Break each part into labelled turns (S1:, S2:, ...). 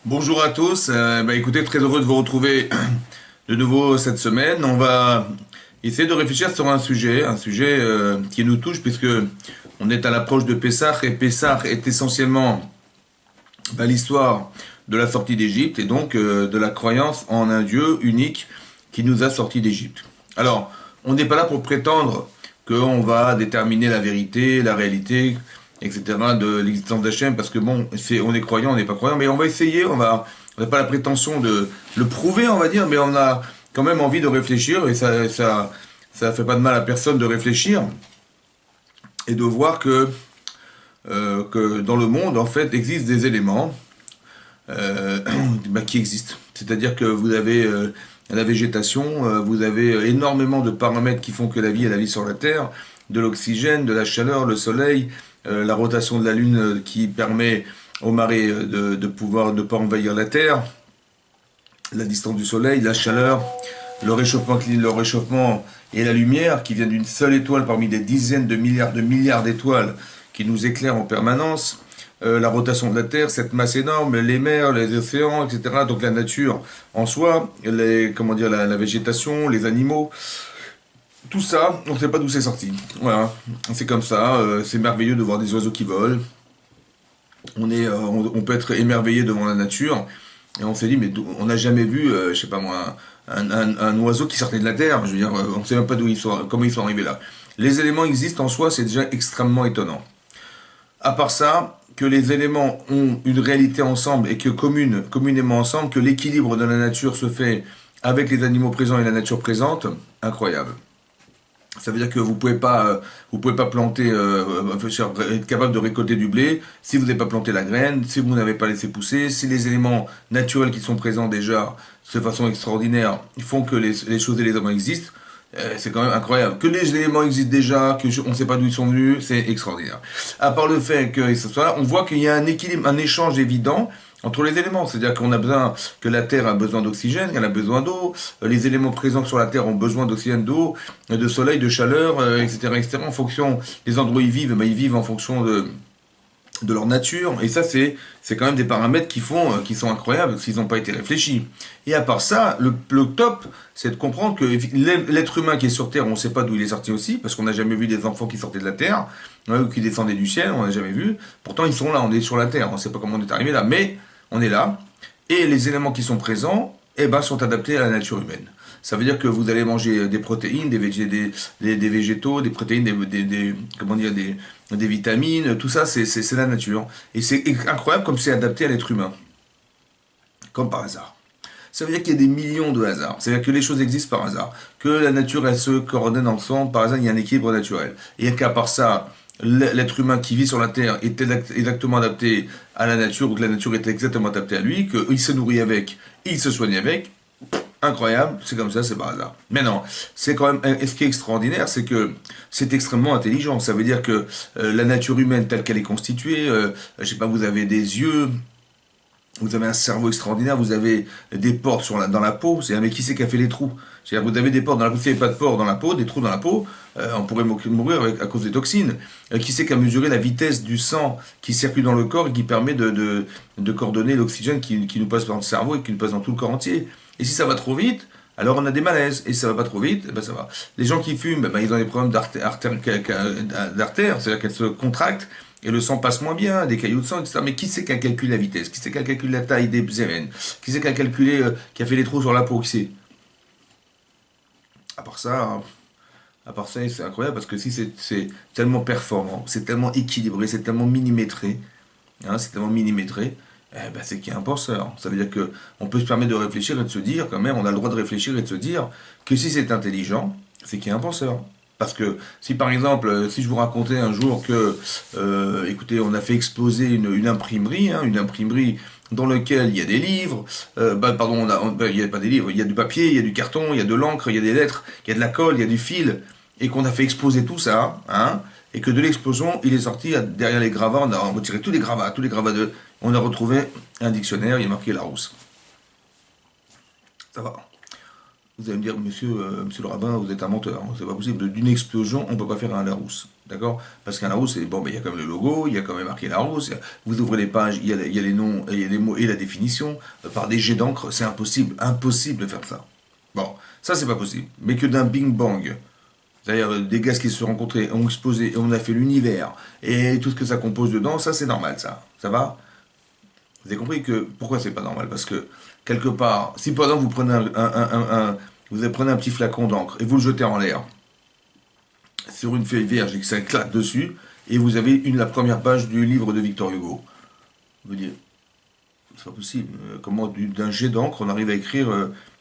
S1: Bonjour à tous, écoutez, très heureux de vous retrouver de nouveau cette semaine. On va essayer de réfléchir sur un sujet qui nous touche puisque on est à l'approche de Pessah et Pessah est essentiellement l'histoire de la sortie d'Égypte et donc de la croyance en un Dieu unique qui nous a sortis d'Égypte. Alors, on n'est pas là pour prétendre qu'on va déterminer la vérité, la réalité, etc. de l'existence d'Hachem, parce que bon, on est croyant, on n'est pas croyant, mais on va essayer, on n'a pas la prétention de le prouver, on va dire, mais on a quand même envie de réfléchir, et ça fait pas de mal à personne de réfléchir, et de voir que dans le monde, en fait, existent des éléments euh, qui existent. C'est-à-dire que vous avez la végétation, vous avez énormément de paramètres qui font que la vie est la vie sur la Terre, de l'oxygène, de la chaleur, le soleil, la rotation de la Lune qui permet aux marées de pouvoir ne pas envahir la Terre, la distance du soleil, la chaleur, le réchauffement et la lumière qui vient d'une seule étoile parmi des dizaines de milliards d'étoiles qui nous éclairent en permanence, la rotation de la Terre, cette masse énorme, les mers, les océans, etc. Donc la nature en soi, comment dire, la végétation, les animaux, tout ça, on ne sait pas d'où c'est sorti. Voilà, c'est comme ça, c'est merveilleux de voir des oiseaux qui volent, on peut être émerveillé devant la nature, et on s'est dit, mais on n'a jamais vu, je sais pas moi, un oiseau qui sortait de la terre. Je veux dire, on ne sait même pas comment ils sont arrivés là. Les éléments existent en soi, c'est déjà extrêmement étonnant. À part ça, que les éléments ont une réalité ensemble et que communément ensemble, que l'équilibre de la nature se fait avec les animaux présents et la nature présente, incroyable. Ça veut dire que vous pouvez pas planter, être capable de récolter du blé si vous n'avez pas planté la graine, si vous n'avez pas laissé pousser, si les éléments naturels qui sont présents déjà de façon extraordinaire font que les choses et les hommes existent. C'est quand même incroyable. Que les éléments existent déjà, on ne sait pas d'où ils sont venus, c'est extraordinaire. À part le fait que ce soit là, on voit qu'il y a un équilibre, un échange évident entre les éléments. C'est-à-dire qu'on a besoin, que la Terre a besoin d'oxygène, qu'elle a besoin d'eau, les éléments présents sur la Terre ont besoin d'oxygène, d'eau, de soleil, de chaleur, etc., etc. En fonction des endroits où ils vivent en fonction de leur nature, et ça c'est quand même des paramètres qui sont incroyables s'ils n'ont pas été réfléchis. Et à part ça, le top, c'est de comprendre que l'être humain qui est sur Terre, on ne sait pas d'où il est sorti aussi, parce qu'on n'a jamais vu des enfants qui sortaient de la Terre, ou qui descendaient du ciel, on n'a jamais vu. Pourtant ils sont là, on est sur la Terre, on ne sait pas comment on est arrivé là, mais on est là, et les éléments qui sont présents, eh ben, sont adaptés à la nature humaine. Ça veut dire que vous allez manger des protéines, des végétaux, des protéines, comment dire, des vitamines, tout ça, c'est la nature. Et c'est incroyable comme c'est adapté à l'être humain, comme par hasard. Ça veut dire qu'il y a des millions de hasards. Ça veut dire que les choses existent par hasard. Que la nature, elle se coordonne ensemble. Par hasard, il y a un équilibre naturel. Et qu'à part ça, l'être humain qui vit sur la Terre est exactement adapté à la nature, ou que la nature est exactement adaptée à lui, qu'il se nourrit avec, il se soigne avec. Incroyable, c'est comme ça, c'est par hasard. Mais non, c'est quand même. Et ce qui est extraordinaire, c'est que c'est extrêmement intelligent. Ça veut dire que la nature humaine telle qu'elle est constituée, je sais pas, vous avez des yeux, vous avez un cerveau extraordinaire, vous avez des pores dans la peau. C'est mais qui c'est qui a fait les trous? C'est-à-dire vous avez des pores dans la peau, s'il n'y avait pas de pores dans la peau, des trous dans la peau, on pourrait mourir à cause des toxines. Qui c'est qui a mesuré la vitesse du sang qui circule dans le corps et qui permet de coordonner l'oxygène qui nous passe dans le cerveau et qui nous passe dans tout le corps entier? Et si ça va trop vite, alors on a des malaises. Et si ça va pas trop vite, eh ben ça va. Les gens qui fument, ils ont des problèmes d'artère, c'est-à-dire qu'elles se contractent et le sang passe moins bien, des caillots de sang, etc. Mais qui c'est qui a calculé la vitesse? Qui c'est qui a calculé la taille des zérènes? Qui c'est qui a calculé, qui a fait les trous sur la peau? Qui c'est? À part ça, hein, à part ça, c'est incroyable parce que si c'est tellement performant, c'est tellement équilibré, c'est tellement millimétré, hein, c'est tellement millimétré, eh ben, c'est qu'il y a un penseur. Ça veut dire que on peut se permettre de réfléchir et de se dire, quand même, on a le droit de réfléchir et de se dire que si c'est intelligent, c'est qu'il y a un penseur. Parce que si par exemple, si je vous racontais un jour que, écoutez, on a fait exploser une imprimerie, hein, une imprimerie dans laquelle il y a des livres, pardon, il n'y a pas des livres, il y a du papier, il y a du carton, il y a de l'encre, il y a des lettres, il y a de la colle, il y a du fil, et qu'on a fait exploser tout ça, hein, et que de l'explosion, il est sorti derrière les gravats, on a retiré tous les gravats on a retrouvé un dictionnaire, il y a marqué Larousse. Ça va. Vous allez me dire, monsieur le rabbin, vous êtes un menteur, hein, c'est pas possible. D'une explosion, on ne peut pas faire un Larousse. D'accord? Parce qu'un Larousse, bon, ben, il y a quand même le logo, il y a quand même marqué Larousse, vous ouvrez les pages, il y a les noms, il y a les mots et la définition. Par des jets d'encre, c'est impossible. Impossible de faire ça. Bon, ça, c'est pas possible. Mais que d'un Bing Bang, c'est-à-dire des gaz qui se sont rencontrés, ont explosé, et on a fait l'univers, et tout ce que ça compose dedans, ça, c'est normal, ça. Ça va? Vous avez compris que pourquoi c'est pas normal? Parce que quelque part, si par exemple vous prenez vous prenez un petit flacon d'encre et vous le jetez en l'air sur une feuille vierge et que ça éclate dessus, et vous avez la première page du livre de Victor Hugo. Vous dites, c'est pas possible. Comment d'un jet d'encre on arrive à écrire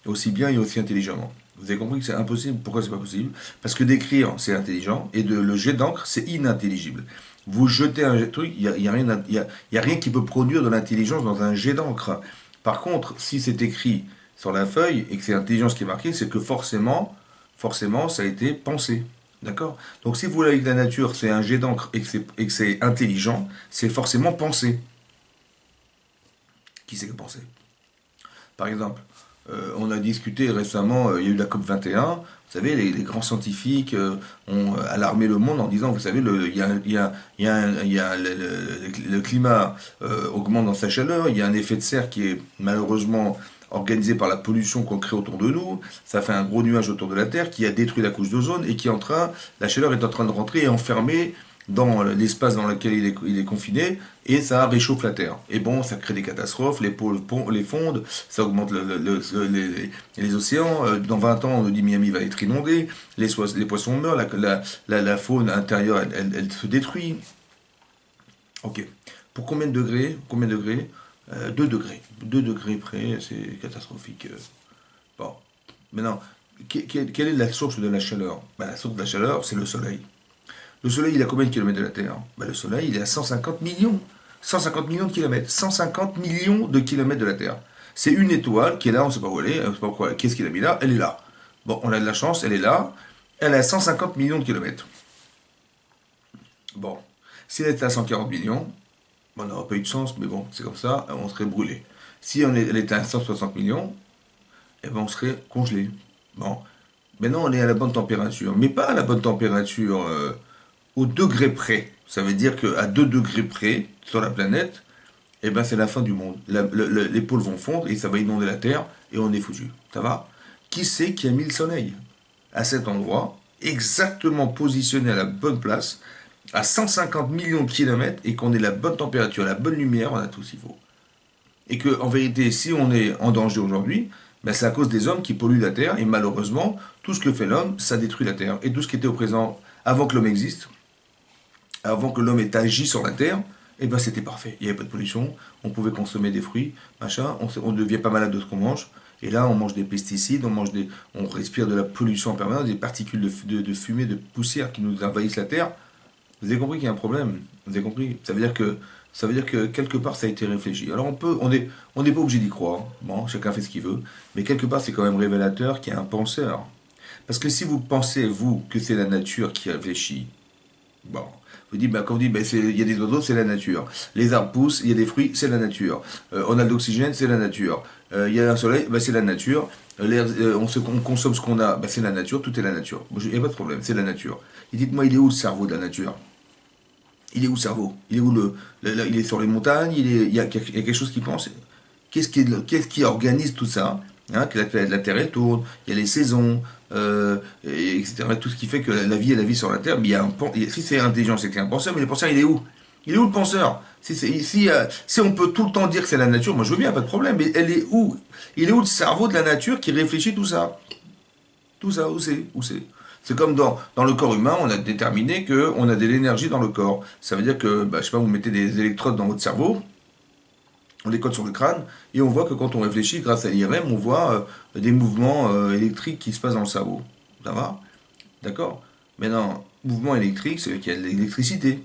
S1: aussi bien et aussi intelligemment? Vous avez compris que c'est impossible. Pourquoi c'est pas possible? Parce que d'écrire c'est intelligent et le jet d'encre c'est inintelligible. Vous jetez un truc, il n'y a, rien, y a rien qui peut produire de l'intelligence dans un jet d'encre. Par contre, si c'est écrit sur la feuille et que c'est intelligence qui est marquée, c'est que forcément, ça a été pensé. D'accord? Donc si vous voulez que la nature c'est un jet d'encre et que c'est intelligent, c'est forcément pensé. Qui c'est qui a pensé? Par exemple, on a discuté récemment, il y a eu la COP 21, vous savez, les grands scientifiques ont alarmé le monde en disant, vous savez, le climat augmente dans sa chaleur, il y a un effet de serre qui est malheureusement organisé par la pollution qu'on crée autour de nous, ça fait un gros nuage autour de la Terre qui a détruit la couche d'ozone et la chaleur est en train de rentrer et enfermer dans l'espace dans lequel il est confiné, et ça réchauffe la Terre. Et bon, ça crée des catastrophes, les pôles les fondent, ça augmente les océans. Dans 20 ans, on nous dit Miami va être inondé, les poissons meurent, la faune intérieure, elle se détruit. Ok. Pour combien de degrés? 2 degrés. 2 degrés près, c'est catastrophique. Bon. Maintenant, quelle est la source de la chaleur? Ben, la source de la chaleur, c'est le soleil. Le Soleil, il a combien de kilomètres de la Terre? Ben, le Soleil, il est à 150 millions. 150 millions de kilomètres. 150 millions de kilomètres de la Terre. C'est une étoile qui est là, on ne sait pas où elle est, on ne sait pas pourquoi. Qu'est-ce qu'il a mis là? Elle est là. Bon, on a de la chance, elle est là. Elle a 150 millions de kilomètres. Bon, si elle était à 140 millions, on n'aurait pas eu de chance, mais bon, c'est comme ça, on serait brûlé. Si elle était à 160 millions, eh ben on serait congelé. Bon, maintenant on est à la bonne température, mais pas à la bonne température au degré près. Ça veut dire qu'à 2 degrés près sur la planète, eh ben c'est la fin du monde. Les pôles vont fondre et ça va inonder la Terre et on est foutu. Ça va? Qui c'est qui a mis le soleil à cet endroit, exactement positionné à la bonne place, à 150 millions de kilomètres, et qu'on ait la bonne température, la bonne lumière, on a tout ce qu'il faut. Et que, en vérité, si on est en danger aujourd'hui, ben c'est à cause des hommes qui polluent la Terre, et malheureusement, tout ce que fait l'homme, ça détruit la Terre. Et tout ce qui était au présent, avant que l'homme existe, avant que l'homme ait agi sur la Terre, eh ben c'était parfait. Il n'y avait pas de pollution, on pouvait consommer des fruits, machin, on ne devient pas malade de ce qu'on mange. Et là, on mange des pesticides, on respire de la pollution en permanence, des particules de fumée, de poussière qui nous envahissent la Terre. Vous avez compris qu'il y a un problème. Vous avez compris? Ça veut dire que quelque part ça a été réfléchi. Alors on n'est pas obligé d'y croire. Bon, chacun fait ce qu'il veut. Mais quelque part c'est quand même révélateur qu'il y a un penseur. Parce que si vous pensez, vous, que c'est la nature qui réfléchit, bon, vous dites, bah, quand vous dites, bah, il y a des oiseaux, c'est la nature. Les arbres poussent, il y a des fruits, c'est la nature. On a de l'oxygène, c'est la nature. Il y a un soleil, bah, c'est la nature. On consomme ce qu'on a, bah, c'est la nature, tout est la nature. Il n'y a pas de problème, c'est la nature. Et dites-moi, il est où le cerveau de la nature? Il est où le cerveau? Il est où il est sur les montagnes? Il y a quelque chose qui pense? Qu'est-ce qui organise tout ça? Hein, que la Terre elle tourne, il y a les saisons, etc. Tout ce qui fait que la vie est la vie sur la Terre. Mais si c'est intelligent, c'est qu'il y a un penseur, mais le penseur, il est où? Il est où le penseur? Si on peut tout le temps dire que c'est la nature, moi je veux bien, pas de problème, mais elle est où? Il est où le cerveau de la nature qui réfléchit tout ça? Tout ça, où c'est? Où c'est? C'est comme dans le corps humain, on a déterminé qu'on a de l'énergie dans le corps. Ça veut dire que, bah, je sais pas, vous mettez des électrodes dans votre cerveau, on les colle sur le crâne, et on voit que quand on réfléchit, grâce à l'IRM, on voit des mouvements électriques qui se passent dans le cerveau. Ça va? D'accord? Maintenant, mouvement électrique, c'est qu'il y a de l'électricité.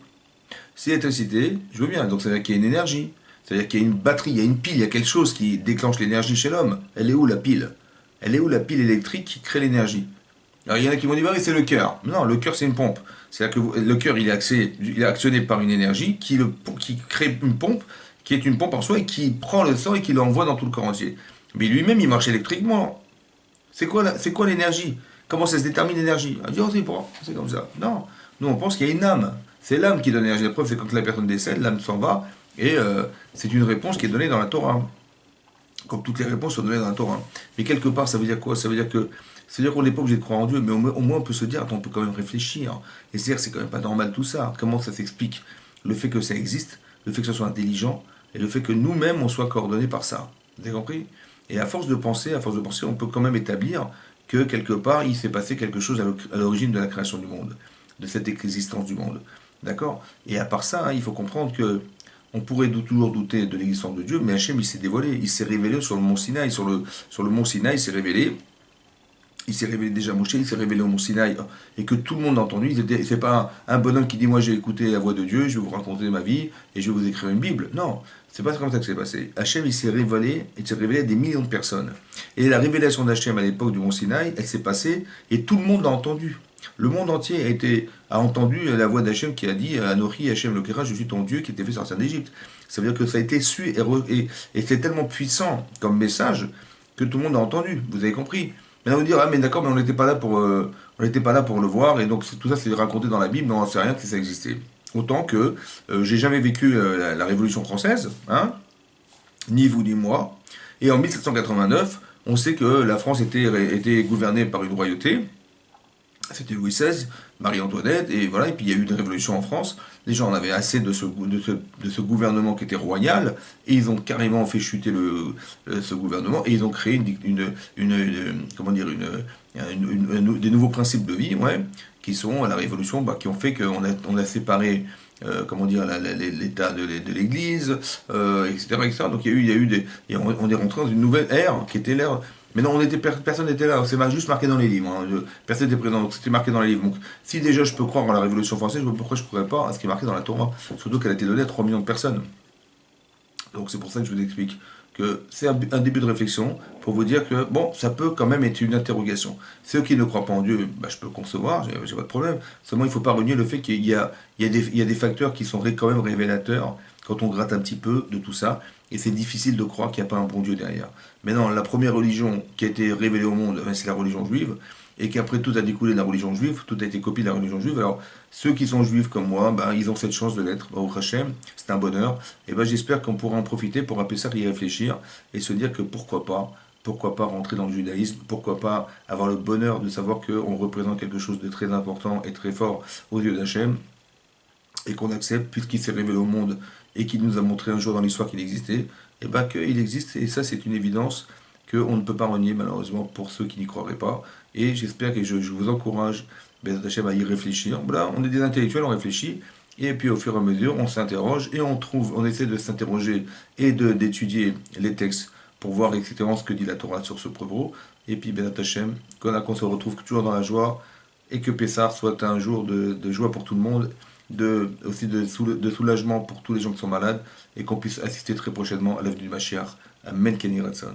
S1: Si l'électricité, je veux bien, donc ça veut dire qu'il y a une énergie. C'est-à-dire qu'il y a une batterie, il y a une pile, il y a quelque chose qui déclenche l'énergie chez l'homme. Elle est où la pile? Elle est où la pile électrique qui crée l'énergie? Alors il y en a qui vont dire, bah oui, c'est le cœur. Non, le cœur c'est une pompe. C'est-à-dire que le cœur il est actionné par une énergie qui crée une pompe, qui est une pompe en soi et qui prend le sang et qui l'envoie dans tout le corps entier. Mais lui-même il marche électriquement. C'est quoi l'énergie? Comment ça se détermine l'énergie? On dit, oh, c'est comme ça. Non, nous on pense qu'il y a une âme. C'est l'âme qui donne l'énergie. La preuve, c'est quand la personne décède, l'âme s'en va, et c'est une réponse qui est donnée dans la Torah. Comme toutes les réponses sont données dans la Torah. Mais quelque part, ça veut dire quoi? Ça veut dire que c'est-à-dire qu'on n'est pas obligé de croire en Dieu, mais au moins on peut se dire, attends, on peut quand même réfléchir. Et c'est-à-dire, c'est quand même pas normal tout ça. Comment ça s'explique? Le fait que ça existe, le fait que ça soit intelligent, et le fait que nous-mêmes, on soit coordonnés par ça. Vous avez compris? Et à force de penser, on peut quand même établir que quelque part, il s'est passé quelque chose à l'origine de la création du monde, de cette existence du monde. D'accord? Et à part ça, hein, il faut comprendre que on pourrait toujours douter de l'existence de Dieu, mais Hachem, il s'est dévoilé, il s'est révélé sur le mont Sinaï. Sur le mont Sinaï, il s'est révélé déjà à Moshe, il s'est révélé au mont Sinaï, et que tout le monde a entendu. C'est pas un bonhomme qui dit, moi j'ai écouté la voix de Dieu, je vais vous raconter ma vie, et je vais vous écrire une Bible. Non, c'est pas comme ça que c'est passé. Hachem, il s'est révélé à des millions de personnes. Et la révélation d'Hachem à l'époque du mont Sinaï, elle s'est passée, et tout le monde l'a entendu. Le monde entier a entendu la voix d'Hachem qui a dit Anochi Hachem Lokera, je suis ton Dieu qui t'ai fait sortir d'Égypte. Ça veut dire que ça a été su et c'est tellement puissant comme message que tout le monde a entendu. Vous avez compris? Maintenant vous dire ah mais d'accord mais on n'était pas là pour le voir et donc tout ça c'est raconté dans la Bible mais on ne sait rien que ça existait. Autant que j'ai jamais vécu la Révolution française, hein, ni vous ni moi. Et en 1789, on sait que la France était gouvernée par une royauté. C'était Louis XVI, Marie-Antoinette, et voilà, et puis il y a eu une révolution en France. Les gens en avaient assez de ce gouvernement qui était royal, et ils ont carrément fait chuter ce gouvernement, et ils ont créé comment dire, des nouveaux principes de vie, ouais, qui sont à la révolution, bah, qui ont fait on a séparé comment dire, l'État de l'Église, etc., etc. Donc on est rentré dans une nouvelle ère qui était l'ère. Mais non, personne n'était là, c'est juste marqué dans les livres. Hein. Personne n'était présent, donc c'était marqué dans les livres. Donc si déjà je peux croire en la Révolution française, je vois pourquoi je ne pourrais pas à ce qui est marqué dans la Torah. Surtout qu'elle a été donnée à 3 millions de personnes. Donc c'est pour ça que je vous explique que c'est un début de réflexion pour vous dire que, bon, ça peut quand même être une interrogation. Ceux qui ne croient pas en Dieu, bah, je peux le concevoir, j'ai pas de problème. Seulement, il ne faut pas renier le fait qu'il y a des facteurs qui sont quand même révélateurs quand on gratte un petit peu de tout ça. Et c'est difficile de croire qu'il n'y a pas un bon Dieu derrière. Maintenant, la première religion qui a été révélée au monde, c'est la religion juive et qu'après tout a découlé de la religion juive, tout a été copié de la religion juive. Alors, ceux qui sont juifs comme moi, ben, ils ont cette chance de l'être, au Hachem, c'est un bonheur. Et ben, j'espère qu'on pourra en profiter pour appeler ça y réfléchir et se dire que pourquoi pas rentrer dans le judaïsme, pourquoi pas avoir le bonheur de savoir qu'on représente quelque chose de très important et très fort aux yeux d'Hachem, et qu'on accepte, puisqu'il s'est révélé au monde et qu'il nous a montré un jour dans l'histoire qu'il existait, et ben qu'il existe, et ça c'est une évidence qu'on ne peut pas renier malheureusement pour ceux qui n'y croiraient pas. Et j'espère que je vous encourage, Bezat Hachem, à y réfléchir. Voilà, on est des intellectuels, on réfléchit, et puis au fur et à mesure, on s'interroge, et on essaie de s'interroger et d'étudier les textes pour voir exactement ce que dit la Torah sur ce propos. Et puis Bezat Hachem, qu'on se retrouve toujours dans la joie, et que Pessah soit un jour de joie pour tout le monde, aussi de soulagement pour tous les gens qui sont malades, et qu'on puisse assister très prochainement à l'œuvre du Mashiach. Amen, Kenny Ratson.